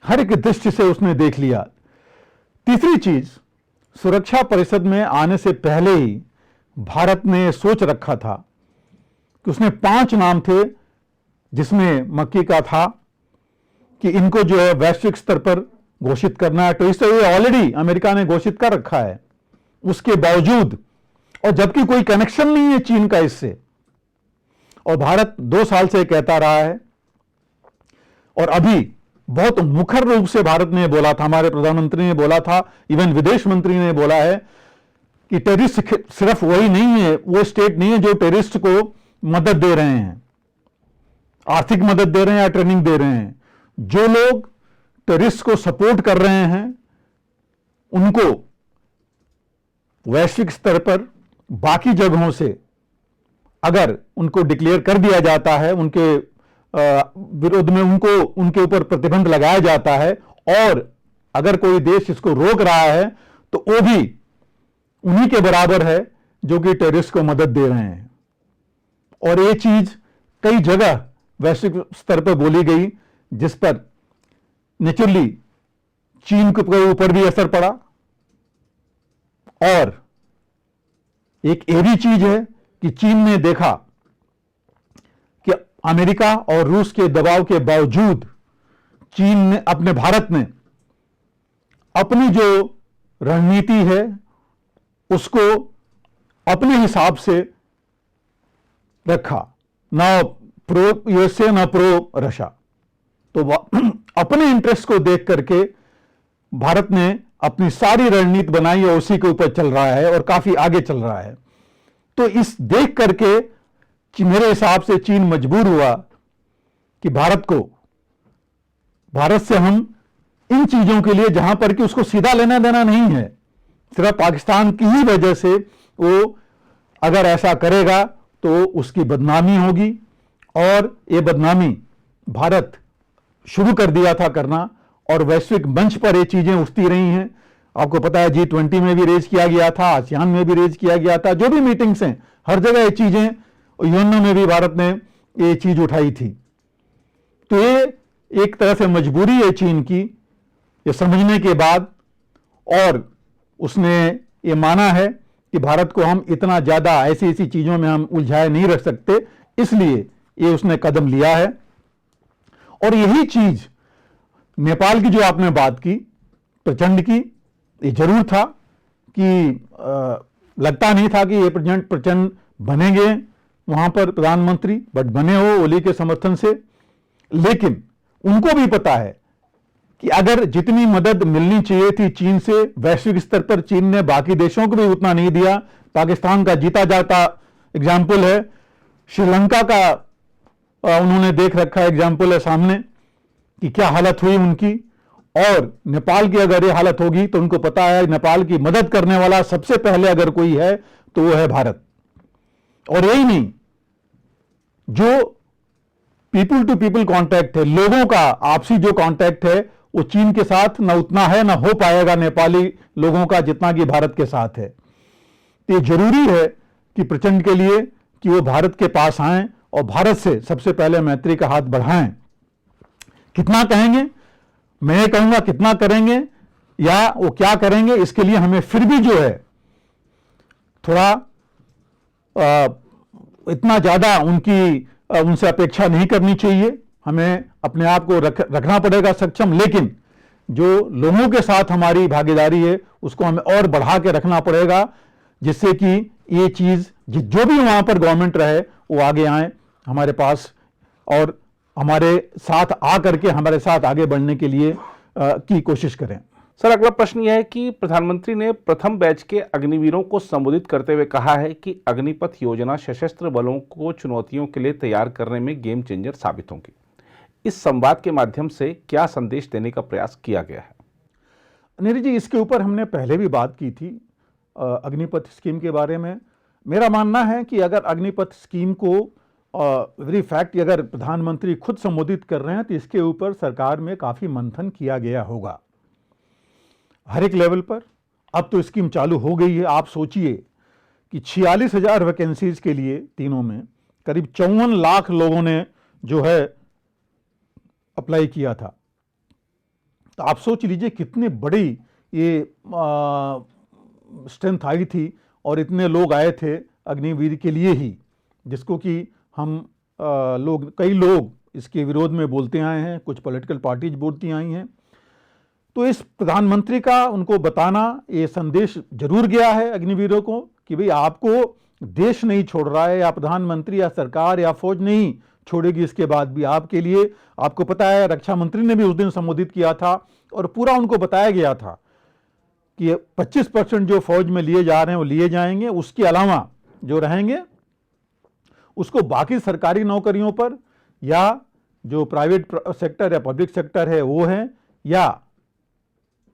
हर एक दृष्टि से उसने देख लिया। तीसरी चीज, सुरक्षा परिषद में आने से पहले ही भारत ने सोच रखा था कि उसने 5 नाम थे, जिसमें मक्की का था कि इनको जो है वैश्विक स्तर पर घोषित करना है। तो इस तरह ये ऑलरेडी अमेरिका ने घोषित कर रखा है, उसके बावजूद, और जबकि कोई कनेक्शन नहीं है चीन का इससे, और भारत 2 साल से कहता रहा है। और अभी बहुत मुखर रूप से भारत ने बोला था, हमारे प्रधानमंत्री ने बोला था, इवन विदेश मंत्री ने बोला है कि टेररिस्ट सिर्फ वही नहीं है, वो स्टेट नहीं है जो टेररिस्ट को मदद दे रहे हैं, आर्थिक मदद दे रहे हैं या ट्रेनिंग दे रहे हैं। जो लोग टेररिस्ट को सपोर्ट कर रहे हैं उनको वैश्विक स्तर पर बाकी जगहों से अगर उनको डिक्लेयर कर दिया जाता है, उनके विरोध में उनके ऊपर प्रतिबंध लगाया जाता है, और अगर कोई देश इसको रोक रहा है तो वो भी उन्हीं के बराबर है जो कि टेररिस्ट को मदद दे रहे हैं। और ये चीज कई जगह वैश्विक स्तर पर बोली गई, जिस पर नेचुरली चीन के ऊपर भी असर पड़ा। और एक ये भी चीज है कि चीन ने देखा कि अमेरिका और रूस के दबाव के बावजूद चीन ने भारत ने अपनी जो रणनीति है उसको अपने हिसाब से रखा, ना प्रो यूएसए ना प्रो रशिया। तो अपने इंटरेस्ट को देख करके भारत ने अपनी सारी रणनीति बनाई और उसी के ऊपर चल रहा है और काफी आगे चल रहा है। तो इस देख करके मेरे हिसाब से चीन मजबूर हुआ कि भारत से हम इन चीजों के लिए, जहां पर कि उसको सीधा लेना देना नहीं है, सिर्फ पाकिस्तान की ही वजह से वो अगर ऐसा करेगा तो उसकी बदनामी होगी। और ये बदनामी भारत शुरू कर दिया था करना, और वैश्विक मंच पर ये चीजें उठती रही हैं। आपको पता है G20 में भी रेज किया गया था, आसियान में भी रेज किया गया था, जो भी मीटिंग्स हैं हर जगह ये चीजें, यूएनओ में भी भारत ने ये चीज उठाई थी। तो ये एक तरह से मजबूरी है चीन की, ये समझने के बाद, और उसने ये माना है कि भारत को हम इतना ज्यादा ऐसी ऐसी चीजों में हम उलझाए नहीं रख सकते, इसलिए ये उसने कदम लिया है। और यही चीज नेपाल की जो आपने बात की, प्रचंड की, ये जरूर था कि लगता नहीं था कि ये प्रचंड प्रचंड बनेंगे वहां पर प्रधानमंत्री, बट बने हो ओली के समर्थन से। लेकिन उनको भी पता है कि अगर जितनी मदद मिलनी चाहिए थी चीन से वैश्विक स्तर पर, चीन ने बाकी देशों को भी उतना नहीं दिया। पाकिस्तान का जीता जाता एग्जाम्पल है, श्रीलंका का उन्होंने देख रखा एग्जाम्पल है सामने कि क्या हालत हुई उनकी। और नेपाल की अगर ये हालत होगी तो उनको पता है नेपाल की मदद करने वाला सबसे पहले अगर कोई है तो वो है भारत। और यही नहीं, जो पीपल टू पीपल कांटेक्ट है, लोगों का आपसी जो कांटेक्ट है, वो चीन के साथ ना उतना है ना हो पाएगा नेपाली लोगों का जितना कि भारत के साथ है। तो ये जरूरी है कि प्रचंड के लिए कि वो भारत के पास आएं और भारत से सबसे पहले मैत्री का हाथ बढ़ाएं। कितना कहेंगे, मैं ये कहूंगा कितना करेंगे या वो क्या करेंगे, इसके लिए हमें फिर भी जो है थोड़ा इतना ज्यादा उनसे अपेक्षा नहीं करनी चाहिए। हमें अपने आप को रखना पड़ेगा सक्षम, लेकिन जो लोगों के साथ हमारी भागीदारी है उसको हमें और बढ़ा के रखना पड़ेगा, जिससे कि ये चीज जो भी वहां पर गवर्नमेंट रहे वो आगे आए हमारे पास और हमारे साथ आकर के हमारे साथ आगे बढ़ने के लिए की कोशिश करें। सर, अगला प्रश्न यह है कि प्रधानमंत्री ने प्रथम बैच के अग्निवीरों को संबोधित करते हुए कहा है कि अग्निपथ योजना सशस्त्र बलों को चुनौतियों के लिए तैयार करने में गेम चेंजर साबित होंगी। इस संवाद के माध्यम से क्या संदेश देने का प्रयास किया गया है? नीरज जी, इसके ऊपर हमने पहले भी बात की थी अग्निपथ स्कीम के बारे में। मेरा मानना है कि अगर अग्निपथ स्कीम को वेरी फैक्ट अगर प्रधानमंत्री खुद संबोधित कर रहे हैं तो इसके ऊपर सरकार में काफी मंथन किया गया होगा हर एक लेवल पर। अब तो स्कीम चालू हो गई है। आप सोचिए कि 46,000 वैकेंसीज के लिए तीनों में करीब 54 लाख लोगों ने जो है अप्लाई किया था। तो आप सोच लीजिए कितनी बड़ी ये स्ट्रेंथ आई थी और इतने लोग आए थे अग्निवीर के लिए ही, जिसको कि हम कई लोग इसके विरोध में बोलते आए हैं, कुछ पॉलिटिकल पार्टीज बोलती आई हैं। तो इस प्रधानमंत्री का उनको बताना ये संदेश जरूर गया है अग्निवीरों को कि भाई आपको देश नहीं छोड़ रहा है, या प्रधानमंत्री या सरकार या फौज नहीं छोड़ेगी इसके बाद भी आपके लिए। आपको पता है रक्षा मंत्री ने भी उस दिन संबोधित किया था और पूरा उनको बताया गया था कि 25% जो फौज में लिए जा रहे हैं वो लिए जाएंगे, उसके अलावा जो रहेंगे उसको बाकी सरकारी नौकरियों पर या जो प्राइवेट सेक्टर या पब्लिक सेक्टर है वो है, या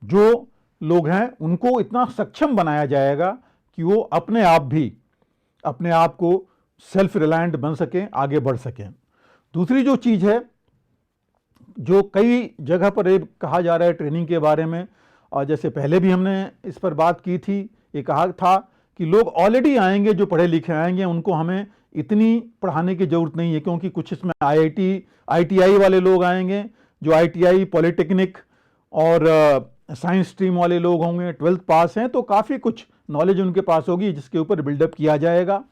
जो लोग हैं उनको इतना सक्षम बनाया जाएगा कि वो अपने आप को सेल्फ रिलायंट बन सकें, आगे बढ़ सकें। दूसरी जो चीज है, जो कई जगह पर ये कहा जा रहा है ट्रेनिंग के बारे में, और जैसे पहले भी हमने इस पर बात की थी, ये कहा था कि लोग ऑलरेडी आएंगे जो पढ़े लिखे आएंगे, उनको हमें इतनी पढ़ाने की जरूरत नहीं है, क्योंकि कुछ इसमें IIT वाले लोग आएंगे, जो ITI पॉलिटेक्निक और साइंस स्ट्रीम वाले लोग होंगे, 12th पास हैं, तो काफ़ी कुछ नॉलेज उनके पास होगी जिसके ऊपर बिल्डअप किया जाएगा।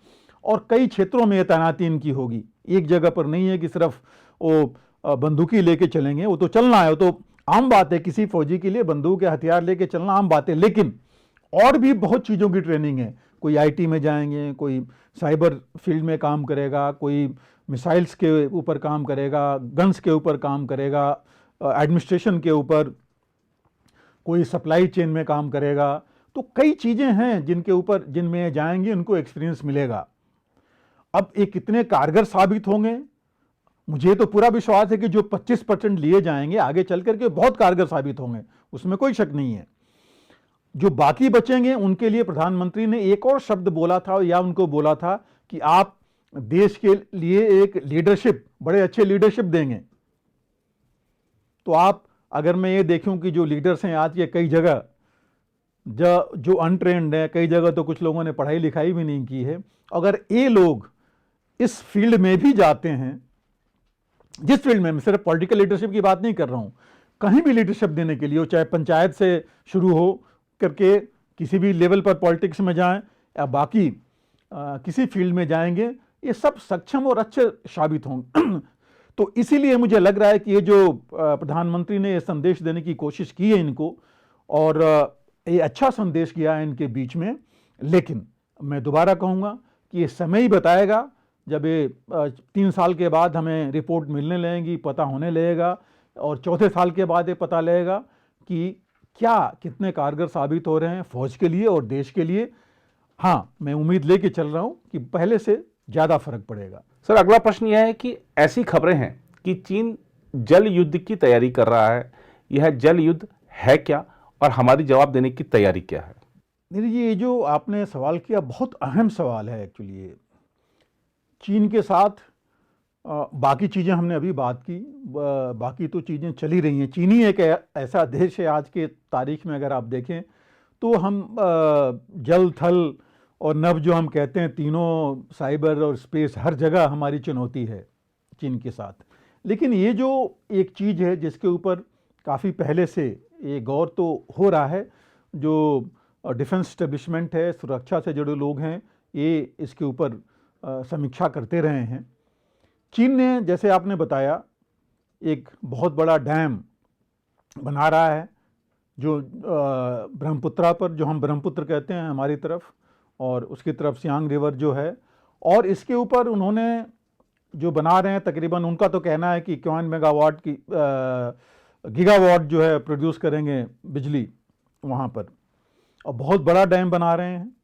और कई क्षेत्रों में तैनाती इनकी होगी, एक जगह पर नहीं है कि सिर्फ वो बंदूकी लेके चलेंगे। वो तो चलना है, वो तो आम बात है, किसी फौजी के लिए बंदूक या हथियार लेके चलना आम बात है, लेकिन और भी बहुत चीज़ों की ट्रेनिंग है। कोई IT में जाएंगे, कोई साइबर फील्ड में काम करेगा, कोई मिसाइल्स के ऊपर काम करेगा, गन्स के ऊपर काम करेगा, एडमिनिस्ट्रेशन के ऊपर, कोई सप्लाई चेन में काम करेगा। तो कई चीज़ें हैं जिनमें जाएंगे उनको एक्सपीरियंस मिलेगा। अब ये कितने कारगर साबित होंगे, मुझे तो पूरा विश्वास है कि जो 25% लिए जाएंगे आगे चल करके बहुत कारगर साबित होंगे, उसमें कोई शक नहीं है। जो बाकी बचेंगे उनके लिए प्रधानमंत्री ने एक और शब्द बोला था, या उनको बोला था कि आप देश के लिए एक लीडरशिप, बड़े अच्छे लीडरशिप देंगे। तो आप अगर मैं ये देखूं कि जो लीडर्स हैं आज के कई जगह जो अनट्रेंड है, कई जगह तो कुछ लोगों ने पढ़ाई लिखाई भी नहीं की है, अगर ये लोग इस फील्ड में भी जाते हैं, जिस फील्ड में, मैं सिर्फ पॉलिटिकल लीडरशिप की बात नहीं कर रहा हूं, कहीं भी लीडरशिप देने के लिए, चाहे पंचायत से शुरू हो करके किसी भी लेवल पर पॉलिटिक्स में जाएं या बाकी किसी फील्ड में जाएंगे, ये सब सक्षम और अच्छे साबित होंगे। तो इसीलिए मुझे लग रहा है कि ये जो प्रधानमंत्री ने ये संदेश देने की कोशिश की है इनको, और ये अच्छा संदेश किया है इनके बीच में, लेकिन मैं दोबारा कहूँगा कि ये समय ही बताएगा। जब ये 3 साल के बाद हमें रिपोर्ट मिलने लगेगी, पता होने लगेगा, और चौथे साल के बाद ये पता लगेगा कि क्या कितने कारगर साबित हो रहे हैं फौज के लिए और देश के लिए। हाँ, मैं उम्मीद लेके चल रहा हूँ कि पहले से ज़्यादा फर्क पड़ेगा। सर, अगला प्रश्न यह है कि ऐसी खबरें हैं कि चीन जल युद्ध की तैयारी कर रहा है। यह जल युद्ध है क्या और हमारी जवाब देने की तैयारी क्या है? नीरज जी, ये जो आपने सवाल किया बहुत अहम सवाल है एक्चुअली। ये चीन के साथ बाकी चीज़ें हमने अभी बात की, बाकी तो चीज़ें चली रही हैं। चीन ही एक ऐसा देश है आज के तारीख में, अगर आप देखें तो हम जल, थल और नभ जो हम कहते हैं, तीनों, साइबर और स्पेस, हर जगह हमारी चुनौती है चीन के साथ। लेकिन ये जो एक चीज़ है जिसके ऊपर काफ़ी पहले से ये गौर तो हो रहा है, जो डिफेंस एस्टेब्लिशमेंट है, सुरक्षा से जुड़े लोग हैं, ये इसके ऊपर समीक्षा करते रहे हैं। चीन ने, जैसे आपने बताया, एक बहुत बड़ा डैम बना रहा है जो ब्रह्मपुत्रा पर, जो हम ब्रह्मपुत्र कहते हैं हमारी तरफ, और उसकी तरफ सियांग रिवर जो है, और इसके ऊपर उन्होंने जो बना रहे हैं, तकरीबन उनका तो कहना है कि 51 मेगावाट की गीगावाट जो है प्रोड्यूस करेंगे बिजली वहाँ पर, और बहुत बड़ा डैम बना रहे हैं।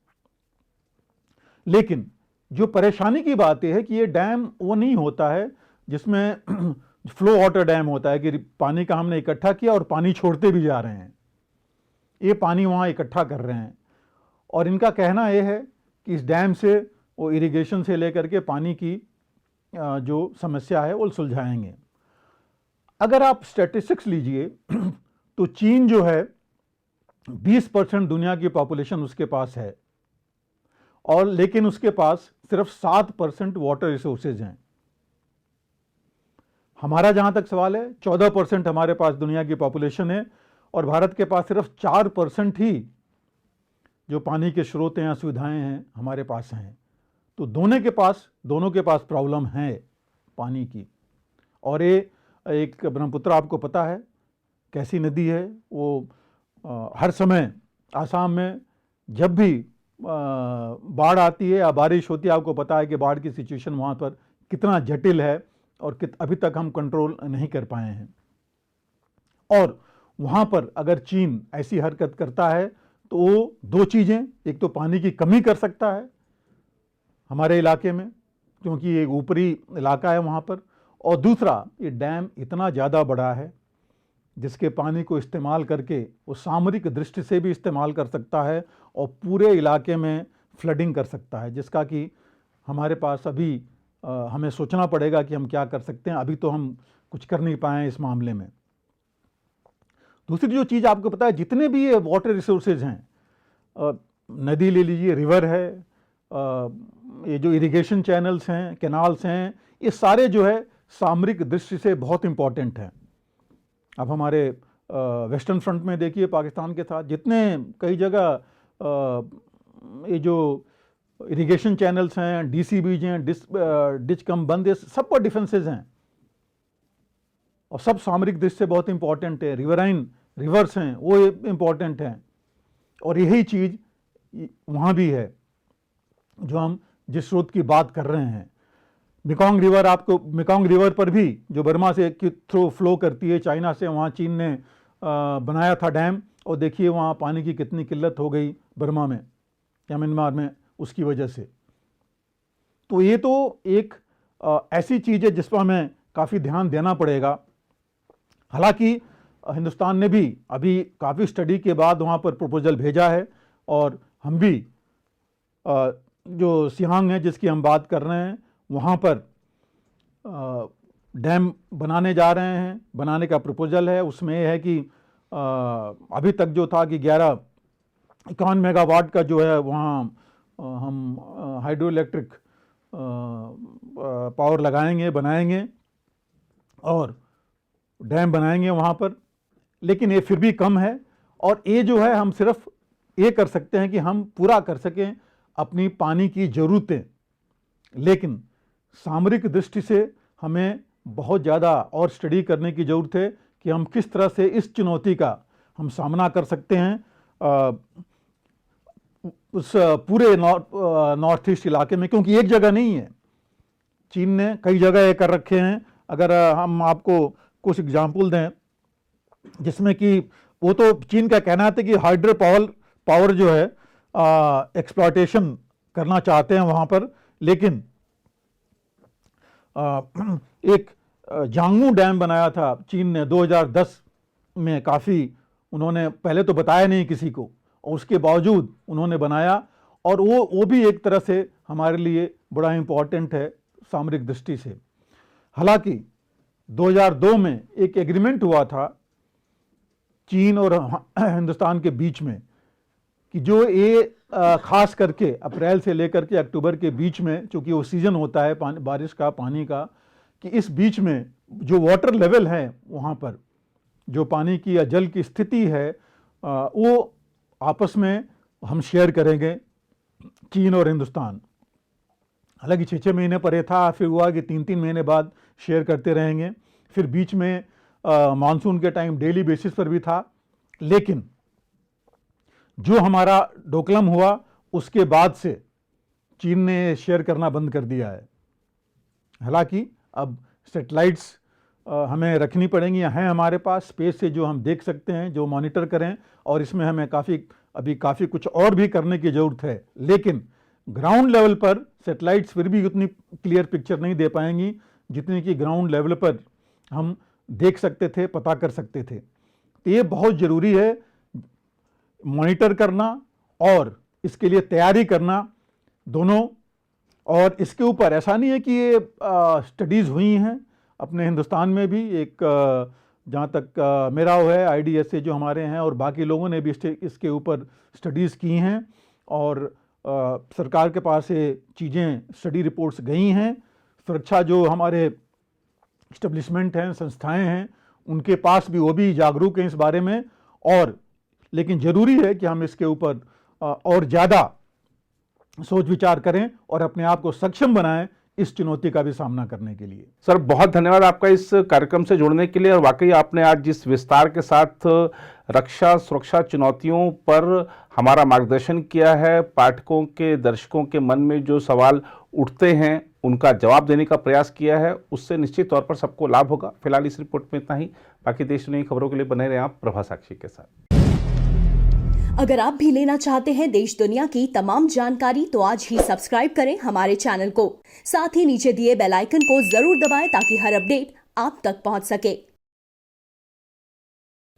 लेकिन जो परेशानी की बात यह है कि ये डैम वो नहीं होता है जिसमें फ्लो वाटर डैम होता है कि पानी का हमने इकट्ठा किया और पानी छोड़ते भी जा रहे हैं। ये पानी वहाँ इकट्ठा कर रहे हैं, और इनका कहना यह है कि इस डैम से वो इरिगेशन से लेकर के पानी की जो समस्या है वो सुलझाएंगे। अगर आप स्टैटिस्टिक्स लीजिए तो चीन जो है 20% दुनिया की पॉपुलेशन उसके पास है, और लेकिन उसके पास सिर्फ 7% वाटर रिसोर्सेज हैं। हमारा जहां तक सवाल है, 14% हमारे पास दुनिया की पॉपुलेशन है, और भारत के पास सिर्फ 4% ही जो पानी के स्रोत हैं या सुविधाएं हैं हमारे पास हैं। तो दोनों के पास प्रॉब्लम है पानी की। और ये एक ब्रह्मपुत्र, आपको पता है कैसी नदी है, वो हर समय आसाम में जब भी बाढ़ आती है या बारिश होती है, आपको पता है कि बाढ़ की सिचुएशन वहाँ पर कितना जटिल है, और अभी तक हम कंट्रोल नहीं कर पाए हैं। और वहाँ पर अगर चीन ऐसी हरकत करता है तो वो दो चीज़ें, एक तो पानी की कमी कर सकता है हमारे इलाके में, क्योंकि एक ऊपरी इलाका है वहाँ पर, और दूसरा ये डैम इतना ज़्यादा बड़ा है जिसके पानी को इस्तेमाल करके वो सामरिक दृष्टि से भी इस्तेमाल कर सकता है और पूरे इलाके में फ्लडिंग कर सकता है, जिसका कि हमारे पास अभी हमें सोचना पड़ेगा कि हम क्या कर सकते हैं। अभी तो हम कुछ कर नहीं पाए हैं इस मामले में। दूसरी जो चीज़ आपको पता है, जितने भी ये वाटर रिसोर्सेज हैं, नदी ले लीजिए, रिवर है, ये जो इरिगेशन चैनल्स हैं, कैनाल्स हैं, ये सारे जो है सामरिक दृष्टि से बहुत इम्पॉर्टेंट हैं। अब हमारे वेस्टर्न फ्रंट में देखिए, पाकिस्तान के साथ जितने कई जगह ये जो इरिगेशन चैनल्स हैं, डीसीबीज हैं, डिच कम बंद है, सब पर डिफेंसेज हैं, और सब सामरिक दृष्टि से बहुत इंपॉर्टेंट है। रिवराइन रिवर्स हैं, वो इम्पॉर्टेंट हैं, और यही चीज़ वहाँ भी है जो हम जिस स्रोत की बात कर रहे हैं। मेकोंग रिवर, आपको मेकोंग रिवर पर भी जो बर्मा से थ्रू फ्लो करती है चाइना से, वहाँ चीन ने बनाया था डैम, और देखिए वहाँ पानी की कितनी किल्लत हो गई बर्मा में या म्यांमार में उसकी वजह से। तो ये तो एक ऐसी चीज़ है जिस पर हमें काफ़ी ध्यान देना पड़ेगा। हालांकि हिंदुस्तान ने भी अभी काफ़ी स्टडी के बाद वहाँ पर प्रपोजल भेजा है, और हम भी जो सियांग है जिसकी हम बात कर रहे हैं, वहाँ पर डैम बनाने जा रहे हैं, बनाने का प्रपोजल है। उसमें यह है कि अभी तक जो था कि 51 मेगावाट का जो है वहाँ हम हाइड्रो इलेक्ट्रिक पावर लगाएंगे, बनाएंगे और डैम बनाएंगे वहाँ पर, लेकिन ये फिर भी कम है। और ये जो है हम सिर्फ ये कर सकते हैं कि हम पूरा कर सकें अपनी पानी की ज़रूरतें, लेकिन सामरिक दृष्टि से हमें बहुत ज़्यादा और स्टडी करने की ज़रूरत है कि हम किस तरह से इस चुनौती का हम सामना कर सकते हैं। उस पूरे नॉर्थ ईस्ट इलाके में, क्योंकि एक जगह नहीं है, चीन ने कई जगह ये कर रखे हैं। अगर हम आपको कुछ एग्जाम्पल दें, जिसमें कि वो तो चीन का कहना है कि हाइड्रो पावर जो है एक्सप्लॉयटेशन करना चाहते हैं वहाँ पर, लेकिन एक जांगू डैम बनाया था चीन ने 2010 में, काफ़ी उन्होंने पहले तो बताया नहीं किसी को, और उसके बावजूद उन्होंने बनाया, और वो भी एक तरह से हमारे लिए बड़ा इम्पॉर्टेंट है सामरिक दृष्टि से। हालांकि 2002 में एक एग्रीमेंट हुआ था चीन और हिंदुस्तान के बीच में कि जो ये खास करके अप्रैल से लेकर के अक्टूबर के बीच में, चूंकि वो सीजन होता है बारिश का, पानी का, कि इस बीच में जो वाटर लेवल है वहाँ पर, जो पानी की या जल की स्थिति है, वो आपस में हम शेयर करेंगे, चीन और हिंदुस्तान। हालांकि 6-6 महीने पर यह था, फिर हुआ कि 3-3 महीने बाद शेयर करते रहेंगे, फिर बीच में मानसून के टाइम डेली बेसिस पर भी था। लेकिन जो हमारा डोकलाम हुआ उसके बाद से चीन ने शेयर करना बंद कर दिया है। हालांकि अब सैटेलाइट्स हमें रखनी पड़ेंगी, हैं हमारे पास स्पेस से, जो हम देख सकते हैं, जो मॉनिटर करें, और इसमें हमें अभी काफ़ी कुछ और भी करने की ज़रूरत है। लेकिन ग्राउंड लेवल पर सैटेलाइट्स फिर भी उतनी क्लियर पिक्चर नहीं दे पाएंगी जितनी कि ग्राउंड लेवल पर हम देख सकते थे, पता कर सकते थे। तो ये बहुत ज़रूरी है मॉनिटर करना और इसके लिए तैयारी करना दोनों। और इसके ऊपर ऐसा नहीं है कि ये स्टडीज़ हुई हैं अपने हिंदुस्तान में भी, एक जहाँ तक मेरा वो है IDSA जो हमारे हैं, और बाकी लोगों ने भी इसके ऊपर स्टडीज़ की हैं, और सरकार के पास ये चीज़ें, स्टडी रिपोर्ट्स गई हैं। सुरक्षा जो हमारे इस्टेब्लिशमेंट हैं, संस्थाएं हैं, उनके पास भी, वो भी जागरूक हैं इस बारे में। और लेकिन ज़रूरी है कि हम इसके ऊपर और ज़्यादा सोच विचार करें और अपने आप को सक्षम बनाएं इस चुनौती का भी सामना करने के लिए। सर, बहुत धन्यवाद आपका इस कार्यक्रम से जुड़ने के लिए, और वाकई आपने आज जिस विस्तार के साथ रक्षा सुरक्षा चुनौतियों पर हमारा मार्गदर्शन किया है, पाठकों के, दर्शकों के मन में जो सवाल उठते हैं उनका जवाब देने का प्रयास किया है, उससे निश्चित तौर पर सबको लाभ होगा। फिलहाल इस रिपोर्ट में इतना ही। बाकी देश दुनिया की खबरों के लिए बने रहें आप प्रभा साक्षी के साथ। अगर आप भी लेना चाहते हैं देश दुनिया की तमाम जानकारी, तो आज ही सब्सक्राइब करें हमारे चैनल को। साथ ही नीचे दिए बेल आइकन को जरूर दबाएं ताकि हर अपडेट आप तक पहुंच सके।